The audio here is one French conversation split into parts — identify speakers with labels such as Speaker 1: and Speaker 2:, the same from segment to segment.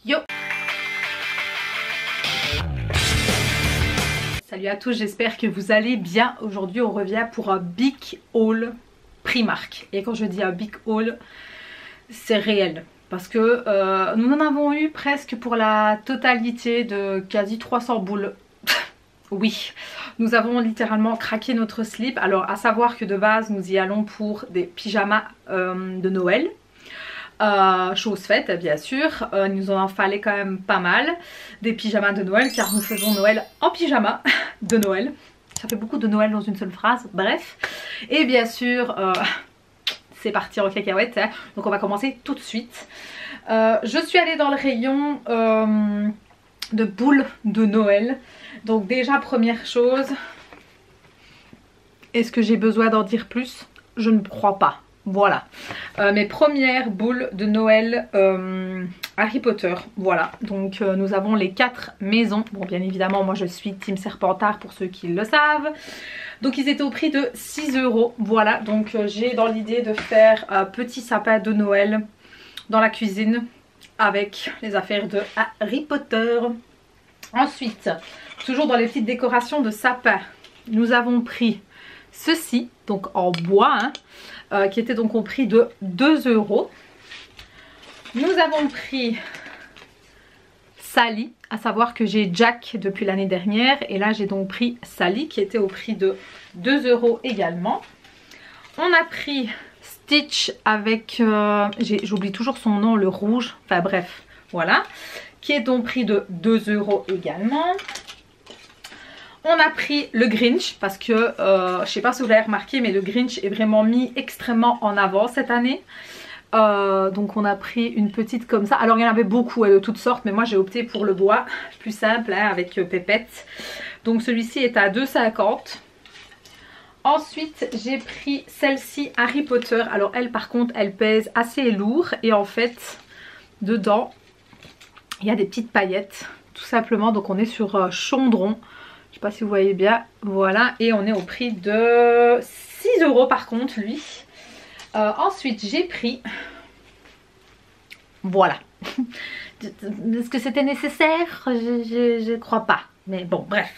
Speaker 1: Yo! Salut à tous, j'espère que vous allez bien. Aujourd'hui on revient pour un big haul Primark. Et quand je dis un big haul, c'est réel. Parce que nous en avons eu presque pour la totalité de quasi 300 boules. Oui, nous avons littéralement craqué notre slip. Alors à savoir que de base nous y allons pour des pyjamas de Noël. Chose faite bien sûr, il nous en fallait quand même pas mal. Des pyjamas de Noël car nous faisons Noël en pyjama de Noël. Ça fait beaucoup de Noël dans une seule phrase, bref. Et bien sûr, c'est parti en cacahuète, hein. Donc on va commencer tout de suite. Je suis allée dans le rayon de boules de Noël. Donc déjà première chose, est-ce que j'ai besoin d'en dire plus? Je ne crois pas. Voilà, mes premières boules de Noël Harry Potter, voilà. Donc nous avons les 4 maisons. Bon, bien évidemment moi je suis team Serpentard pour ceux qui le savent. Donc ils étaient au prix de 6 €. Voilà, donc j'ai dans l'idée de faire un petit sapin de Noël dans la cuisine avec les affaires de Harry Potter. Ensuite, toujours dans les petites décorations de sapin, nous avons pris ceci, donc en bois, hein, qui était donc au prix de 2 €. Nous avons pris Sally, à savoir que j'ai Jack depuis l'année dernière et là j'ai donc pris Sally qui était au prix de 2 € également. On a pris Stitch avec, j'oublie toujours son nom, le rouge, enfin bref, voilà, qui est donc prix de 2 € également. On a pris le Grinch parce que je sais pas si vous l'avez remarqué mais le Grinch est vraiment mis extrêmement en avant cette année. Donc on a pris une petite comme ça. Alors il y en avait beaucoup de toutes sortes mais moi j'ai opté pour le bois plus simple hein, avec pépette. Donc celui-ci est à 2,50 €. Ensuite j'ai pris celle-ci Harry Potter. Alors elle par contre elle pèse assez lourd et en fait dedans il y a des petites paillettes tout simplement. Donc on est sur Chondron. Je sais pas si vous voyez bien, voilà, et on est au prix de 6 € par contre lui. Ensuite j'ai pris, voilà. Est-ce que c'était nécessaire? Je crois pas, mais bon bref.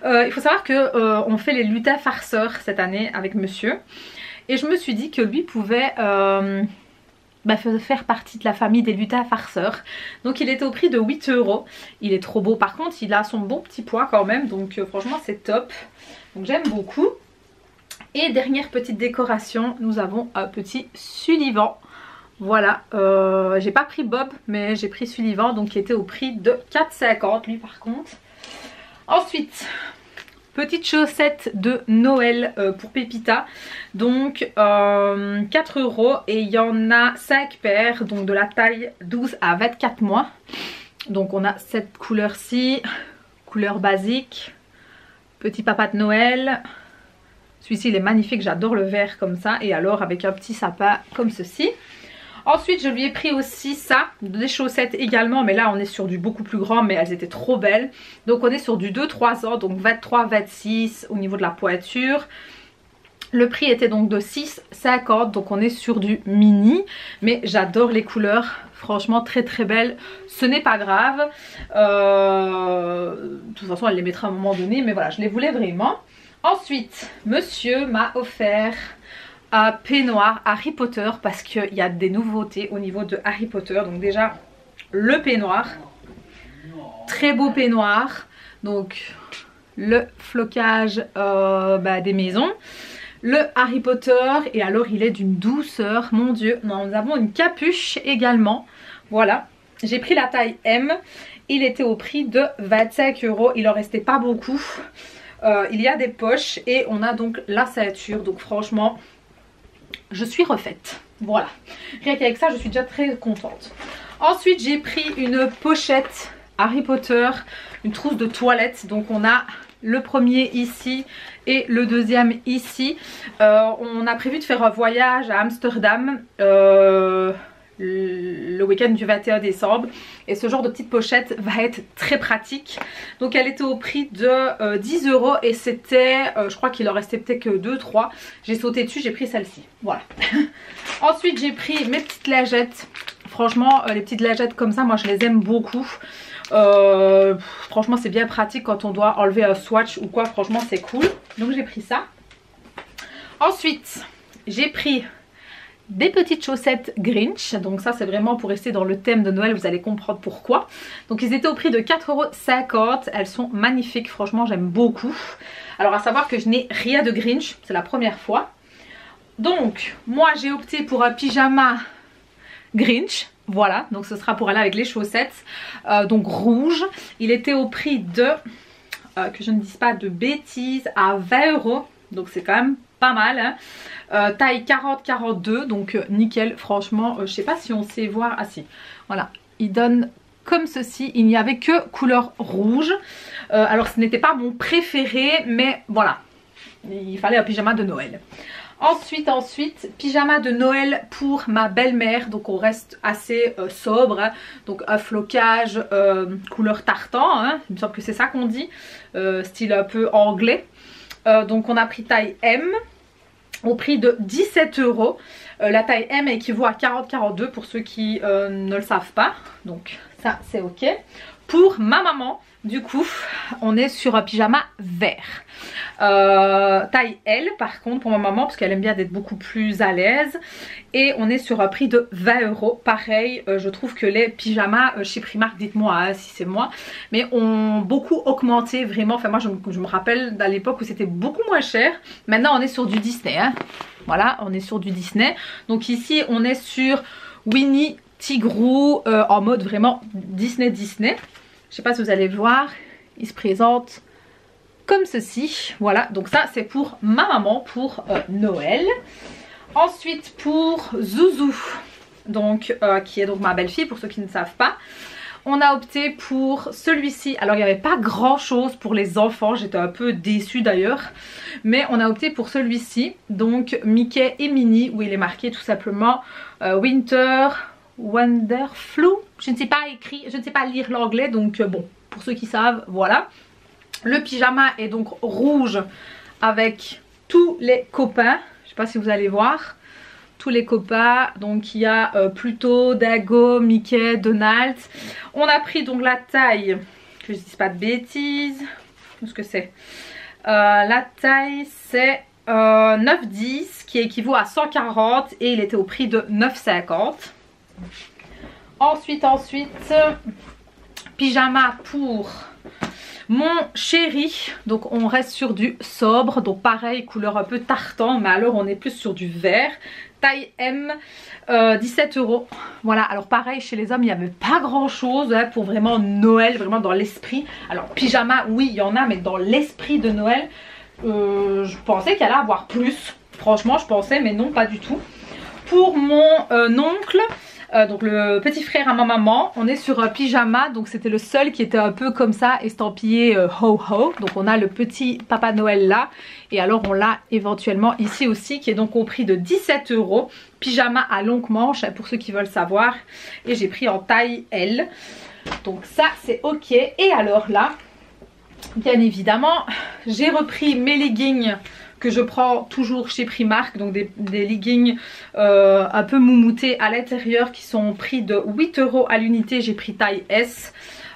Speaker 1: Il faut savoir que on fait les lutins farceurs cette année avec monsieur. Et je me suis dit que lui pouvait faire partie de la famille des lutins farceurs. Donc il était au prix de 8 €. Il est trop beau, par contre il a son bon petit poids quand même. Donc franchement c'est top. Donc j'aime beaucoup. Et dernière petite décoration, nous avons un petit Sullivan. Voilà, j'ai pas pris Bob mais j'ai pris Sullivan, donc qui était au prix de 4,50 € lui par contre. Ensuite petite chaussette de Noël pour Pépita, donc 4 € et il y en a 5 paires, donc de la taille 12 à 24 mois. Donc on a cette couleur-ci, couleur basique, petit papa de Noël. Celui-ci il est magnifique, j'adore le vert comme ça et alors avec un petit sapin comme ceci. Ensuite je lui ai pris aussi ça, des chaussettes également mais là on est sur du beaucoup plus grand mais elles étaient trop belles. Donc on est sur du 2-3 ans, donc 23-26 au niveau de la pointure. Le prix était donc de 6,50 €, donc on est sur du mini. Mais j'adore les couleurs, franchement très très belles. Ce n'est pas grave, de toute façon elle les mettra à un moment donné mais voilà je les voulais vraiment. Ensuite monsieur m'a offert un peignoir Harry Potter parce qu'il y a des nouveautés au niveau de Harry Potter. Donc déjà le peignoir, très beau peignoir, donc le flocage des maisons, le Harry Potter et alors il est d'une douceur, mon dieu. Non, nous avons une capuche également, voilà, j'ai pris la taille M, il était au prix de 25 €, il en restait pas beaucoup. Il y a des poches et on a donc la ceinture, donc franchement je suis refaite, voilà, rien qu'avec ça je suis déjà très contente. Ensuite j'ai pris une pochette Harry Potter, une trousse de toilette, donc on a le premier ici et le deuxième ici. On a prévu de faire un voyage à Amsterdam le week-end du 21 décembre. Et ce genre de petite pochette va être très pratique. Donc elle était au prix de 10 € et c'était, je crois qu'il en restait peut-être que 2-3. J'ai sauté dessus, j'ai pris celle-ci. Voilà. Ensuite j'ai pris mes petites lingettes. Franchement les petites lingettes comme ça, moi je les aime beaucoup. Franchement c'est bien pratique quand on doit enlever un swatch ou quoi, franchement c'est cool. Donc j'ai pris ça. Ensuite j'ai pris des petites chaussettes Grinch, donc ça c'est vraiment pour rester dans le thème de Noël, vous allez comprendre pourquoi. Donc ils étaient au prix de 4,50 €, elles sont magnifiques, franchement j'aime beaucoup. Alors à savoir que je n'ai rien de Grinch, c'est la première fois. Donc moi j'ai opté pour un pyjama Grinch, voilà, donc ce sera pour aller avec les chaussettes, donc rouge. Il était au prix de, que je ne dise pas de bêtises, à 20 €, donc c'est quand même pas mal, hein. Taille 40-42, donc nickel, franchement, je sais pas si on sait voir, ah si, voilà, il donne comme ceci, il n'y avait que couleur rouge, alors ce n'était pas mon préféré, mais voilà, il fallait un pyjama de Noël. Ensuite, pyjama de Noël pour ma belle-mère, donc on reste assez sobre, hein. Donc un flocage couleur tartan, hein. Il me semble que c'est ça qu'on dit, style un peu anglais. Donc on a pris taille M au prix de 17 €. La taille M équivaut à 40-42 pour ceux qui ne le savent pas, donc ça c'est ok. Pour ma maman, du coup, on est sur un pyjama vert. Taille L par contre pour ma maman parce qu'elle aime bien d'être beaucoup plus à l'aise. Et on est sur un prix de 20 €. Pareil, je trouve que les pyjamas chez Primark, dites-moi hein, si c'est moi, mais ont beaucoup augmenté vraiment. Enfin moi je me rappelle à l'époque où c'était beaucoup moins cher. Maintenant on est sur du Disney, hein. Voilà, on est sur du Disney. Donc ici on est sur Winnie Tigrou en mode vraiment Disney. Je sais pas si vous allez voir, il se présente comme ceci. Voilà, donc ça c'est pour ma maman pour Noël. Ensuite pour Zouzou, donc qui est donc ma belle-fille pour ceux qui ne savent pas. On a opté pour celui-ci. Alors il n'y avait pas grand chose pour les enfants, j'étais un peu déçue d'ailleurs. Mais on a opté pour celui-ci, donc Mickey et Minnie, où il est marqué tout simplement Winter Wonderful. Je ne sais pas écrire, je ne sais pas lire l'anglais, donc bon, pour ceux qui savent, voilà. Le pyjama est donc rouge avec tous les copains. Je ne sais pas si vous allez voir. Tous les copains. Donc il y a Pluto, Dago, Mickey, Donald. On a pris donc la taille, que je ne dise pas de bêtises. Qu'est-ce que c'est? La taille c'est 9,10 qui équivaut à 140 et il était au prix de 9,50. Ensuite, pyjama pour mon chéri. Donc on reste sur du sobre, donc pareil couleur un peu tartan, mais alors on est plus sur du vert. Taille M, 17 €. Voilà, alors pareil chez les hommes il n'y avait pas grand chose hein, pour vraiment Noël, vraiment dans l'esprit. Alors pyjama oui il y en a, mais dans l'esprit de Noël je pensais qu'il allait avoir plus. Franchement je pensais, mais non pas du tout. Pour mon oncle, donc le petit frère à ma maman, on est sur un pyjama, donc c'était le seul qui était un peu comme ça estampillé ho ho. Donc on a le petit Papa Noël là, et alors on l'a éventuellement ici aussi, qui est donc au prix de 17 €. Pyjama à longue manche pour ceux qui veulent savoir, et j'ai pris en taille L, donc ça c'est ok. Et alors là, bien évidemment, j'ai repris mes leggings que je prends toujours chez Primark, donc des leggings un peu moumoutés à l'intérieur qui sont au prix de 8 € à l'unité. J'ai pris taille S,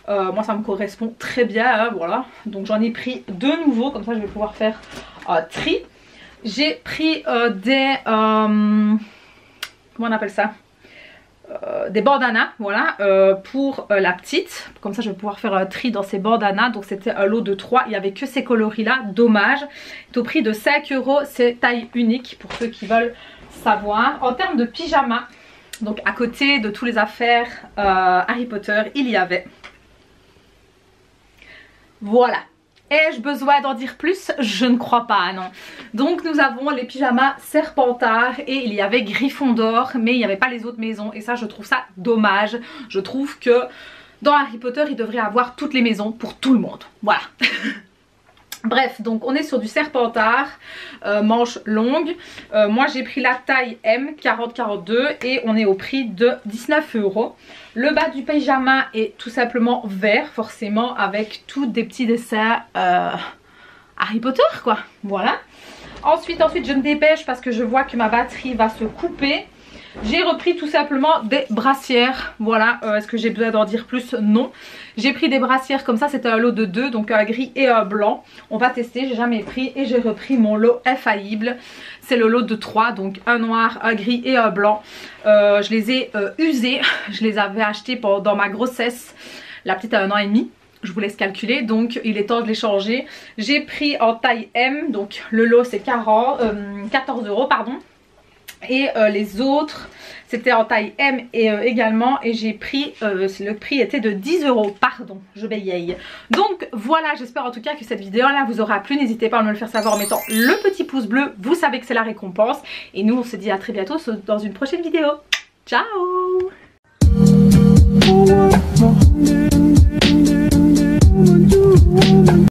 Speaker 1: moi ça me correspond très bien hein, voilà, donc j'en ai pris deux nouveaux, comme ça je vais pouvoir faire tri. J'ai pris comment on appelle ça, des bandanas, voilà, pour la petite, comme ça je vais pouvoir faire un tri dans ces bandanas. Donc c'était un lot de 3, il n'y avait que ces coloris là, dommage. C'est au prix de 5 €, c'est taille unique pour ceux qui veulent savoir. En termes de pyjama, donc à côté de tous les affaires Harry Potter, il y avait, voilà. Ai-je besoin d'en dire plus? Je ne crois pas, non. Donc nous avons les pyjamas Serpentard et il y avait Gryffondor, mais il n'y avait pas les autres maisons et ça je trouve ça dommage. Je trouve que dans Harry Potter il devrait y avoir toutes les maisons pour tout le monde, voilà. Bref, donc on est sur du serpentard, manche longue. Moi j'ai pris la taille M, 40-42 et on est au prix de 19 €. Le bas du pyjama est tout simplement vert, forcément, avec tous des petits dessins Harry Potter quoi, voilà. Ensuite je me dépêche parce que je vois que ma batterie va se couper. J'ai repris tout simplement des brassières, voilà, est-ce que j'ai besoin d'en dire plus? Non. J'ai pris des brassières comme ça, c'était un lot de 2, donc un gris et un blanc. On va tester, j'ai jamais pris et j'ai repris mon lot infaillible. C'est le lot de 3, donc un noir, un gris et un blanc. Je les ai usés, je les avais achetés pendant ma grossesse, la petite a 1 an et demi. Je vous laisse calculer, donc il est temps de les changer. J'ai pris en taille M, donc le lot c'est 14 € pardon. Et les autres c'était en taille M et également, et j'ai pris le prix était de 10 €, pardon, je bégaye. Donc voilà, j'espère en tout cas que cette vidéo là vous aura plu. N'hésitez pas à me le faire savoir en mettant le petit pouce bleu, vous savez que c'est la récompense. Et nous on se dit à très bientôt dans une prochaine vidéo. Ciao.